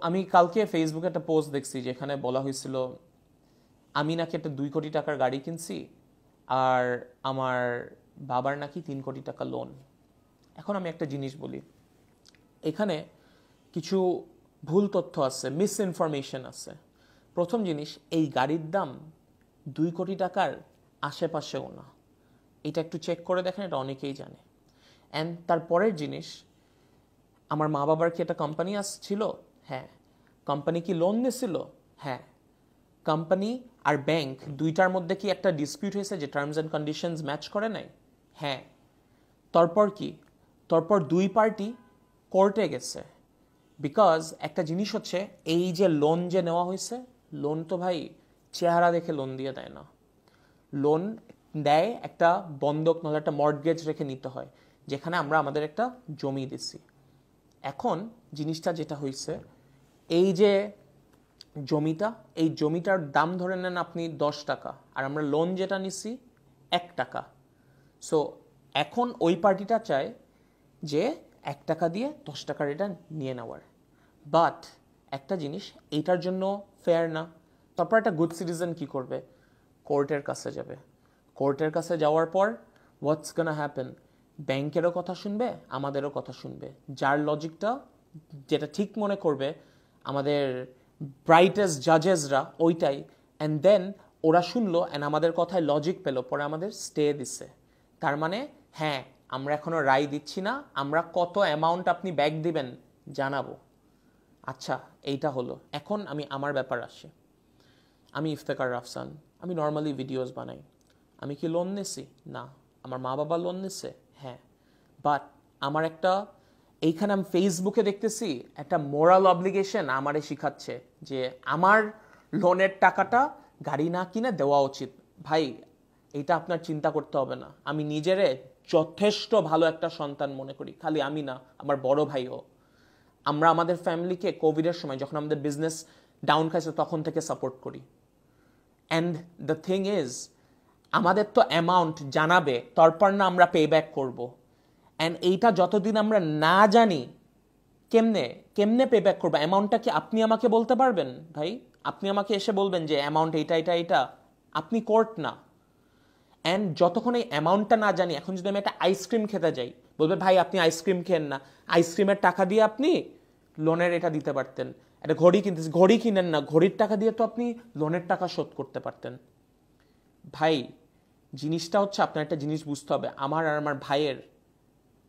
আমি কালকে ফেসবুকে একটা পোস্ট দেখছি যেখানে বলা হয়েছিল আমি নাকি একটা 2 কোটি টাকার গাড়ি কিনছি আর আমার বাবার নাকি 3 কোটি টাকা লোন। এখন আমি একটা জিনিস বলি, এখানে কিছু ভুল তথ্য আছে, মিস ইনফরমেশন আছে। প্রথম জিনিস, এই গাড়ির দাম 2 কোটি টাকার আশেপাশেও না, এটা একটু চেক করে দেখেন, এটা অনেকেই জানে। অ্যান্ড তারপরের জিনিস, আমার মা বাবার কি একটা কোম্পানি ছিল? হ্যাঁ। কোম্পানি কি লোন নিয়েছিল? হ্যাঁ। কোম্পানি আর ব্যাংক দুইটার মধ্যে কি একটা ডিসপিউট হয়েছে যে টার্মস অ্যান্ড কন্ডিশনস ম্যাচ করে নাই? হ্যাঁ। তারপর কি? তারপর দুই পার্টি কোর্টে গেছে। বিকজ একটা জিনিস হচ্ছে, এই যে লোন যে নেওয়া হয়েছে, লোন তো ভাই চেহারা দেখে লোন দিয়ে দেয় না। লোন দেয় একটা বন্ধক, নাহলে একটা মর্টগেজ রেখে নিতে হয়, যেখানে আমরা আমাদের একটা জমি দিছি। এখন জিনিসটা যেটা হয়েছে, এই যে জমিটা, এই জমিটার দাম ধরে নেন আপনি 10 টাকা, আর আমরা লোন যেটা নিছি 1 টাকা। সো এখন ওই পার্টিটা চায় যে 1 টাকা দিয়ে 10 টাকার এটা নিয়ে নেওয়ার। বাট একটা জিনিস, এইটার জন্য ফেয়ার না। তারপর একটা গুড সিটিজেন কি করবে? কোর্টের কাছে যাবে। কোর্টের কাছে যাওয়ার পর হোয়াটস গোনা হ্যাপেন? ব্যাংকেরও কথা শুনবে, আমাদেরও কথা শুনবে। যার লজিকটা যেটা ঠিক মনে করবে আমাদের ব্রাইটেস্ট জাজেসরা ওইটাই, অ্যান্ড দেন ওরা শুনলো অ্যান্ড আমাদের কথায় লজিক পেলো, পরে আমাদের স্টে দিছে। তার মানে হ্যাঁ, আমরা এখনো রায় দিচ্ছি না, আমরা কত অ্যামাউন্ট আপনি ব্যাক দিবেন জানাবো। আচ্ছা, এইটা হলো। এখন আমি আমার ব্যাপার আসি। আমি ইফতেখার রাফসান, আমি নর্মালি ভিডিওস বানাই। আমি কি লোন নিছি? না। আমার মা বাবা লোন নিছে? হ্যাঁ। বাট আমার একটা, এইখানে আমি ফেসবুকে দেখতেছি একটা মোরাল অব্লিগেশন আমারে শিখাচ্ছে যে আমার লোনের টাকাটা গাড়ি না কিনে দেওয়া উচিত। ভাই, এইটা আপনার চিন্তা করতে হবে না। আমি নিজেরে যথেষ্ট ভালো একটা সন্তান মনে করি, খালি আমি না, আমার বড় ভাইও। আমরা আমাদের ফ্যামিলিকে কোভিডের সময় যখন আমাদের বিজনেস ডাউন খাইছে তখন থেকে সাপোর্ট করি। অ্যান্ড দ্য থিং ইজ, আমাদের তো অ্যামাউন্ট জানাবে, তারপর না আমরা পে ব্যাক করবো। অ্যান্ড এইটা যতদিন আমরা না জানি কেমনে কেমনে পে ব্যাক করবো, অ্যামাউন্টটা কি আপনি আমাকে বলতে পারবেন? ভাই, আপনি আমাকে এসে বলবেন যে অ্যামাউন্ট এইটা এটা এটা? আপনি কোর্ট না। অ্যান্ড যতক্ষণ এই অ্যামাউন্টটা না জানি, এখন যদি আমি একটা আইসক্রিম খেতে যাই, বলবে ভাই আপনি আইসক্রিম খেন না, আইসক্রিমের টাকা দিয়ে আপনি লোনের এটা দিতে পারতেন। একটা ঘড়ি কিনতেছি, ঘড়ি কিনেন না, ঘড়ির টাকা দিয়ে তো আপনি লোনের টাকা শোধ করতে পারতেন। ভাই, জিনিসটা হচ্ছে আপনার একটা জিনিস বুঝতে হবে, আমার আর আমার ভাইয়ের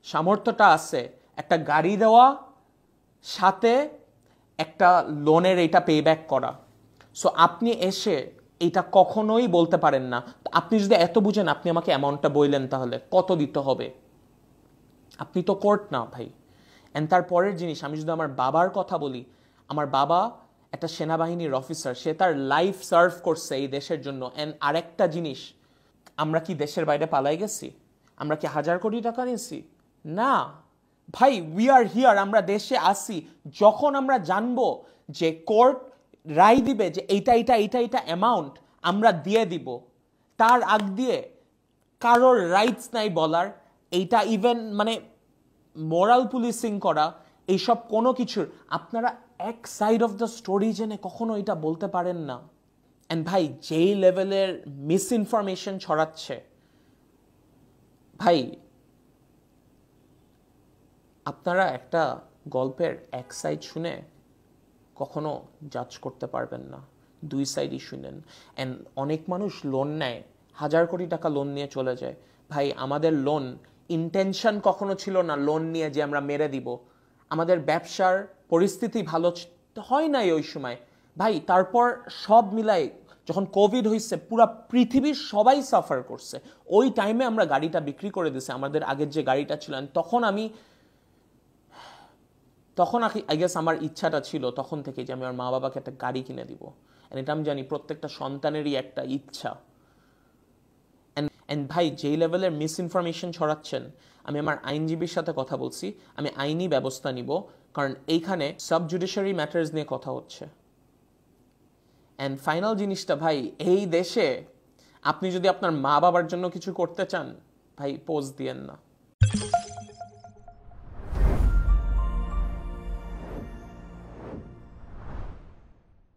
সামর্থ্যটা আছে একটা গাড়ি দেওয়া, সাথে একটা লোনের এটা পে ব্যাক করা। সো আপনি এসে এটা কখনোই বলতে পারেন না। আপনি যদি এত বুঝেন, আপনি আমাকে অ্যামাউন্টটা বললেন, তাহলে কত দিতে হবে? আপনি তো কোর্ট না ভাই। অ্যান্ড তারপরের জিনিস, আমি যদি আমার বাবার কথা বলি, আমার বাবা একটা সেনাবাহিনীর অফিসার, সে তার লাইফ সার্ভ করছে এই দেশের জন্য। অ্যান্ড আরেকটা জিনিস, আমরা কি দেশের বাইরে পালাই গেছি? আমরা কি 1000 কোটি টাকা নিয়েছি? না ভাই, উই আর হিয়ার, আমরা দেশে আসি। যখন আমরা জানবো যে কোর্ট রায় দিবে যে এইটা এইটা এইটা এইটা অ্যামাউন্ট, আমরা দিয়ে দিব। তার আগ দিয়ে কারোর রাইটস নাই বলার। এইটা ইভেন মানে মোরাল পুলিশিং করা, এইসব কোনো কিছুর আপনারা এক সাইড অফ দ্য স্টোরি জেনে কখনো এটা বলতে পারেন না। অ্যান্ড ভাই, যেই লেভেলের মিস ইনফরমেশন ছড়াচ্ছে, ভাই আপনারা একটা গল্পের এক সাইড শুনে কখনো জাজ করতে পারবেন না, দুই সাইডই শুনেন। অ্যান্ড অনেক মানুষ লোন নেয়, 1000 কোটি টাকা লোন নিয়ে চলে যায়। ভাই, আমাদের লোন ইন্টেনশন কখনো ছিল না লোন নিয়ে যে আমরা মেরে দিব। আমাদের ব্যবসার পরিস্থিতি ভালো হয় নাই ওই সময় ভাই। তারপর সব মিলাই যখন কোভিড হয়েছে, পুরো পৃথিবীর সবাই সাফার করছে। ওই টাইমে আমরা গাড়িটা বিক্রি করে দিছি, আমাদের আগের যে গাড়িটা ছিল। তখন আই গেস আমার ইচ্ছাটা ছিল তখন থেকে যে আমি আমার মা বাবাকে একটা গাড়ি কিনে দিব। এটা আমি জানি প্রত্যেকটা সন্তানেরই একটা ইচ্ছা। অ্যান্ড ভাই, যেই লেভেলের মিস ইনফরমেশন ছড়াচ্ছেন, আমি আমার আইনজীবীর সাথে কথা বলছি, আমি আইনি ব্যবস্থা নিব। কারণ এইখানে সাব জুডিশিয়ারি ম্যাটার্স নিয়ে কথা হচ্ছে। অ্যান্ড ফাইনাল জিনিসটা ভাই, এই দেশে আপনি যদি আপনার মা বাবার জন্য কিছু করতে চান, ভাই পোজ দিয়েন না।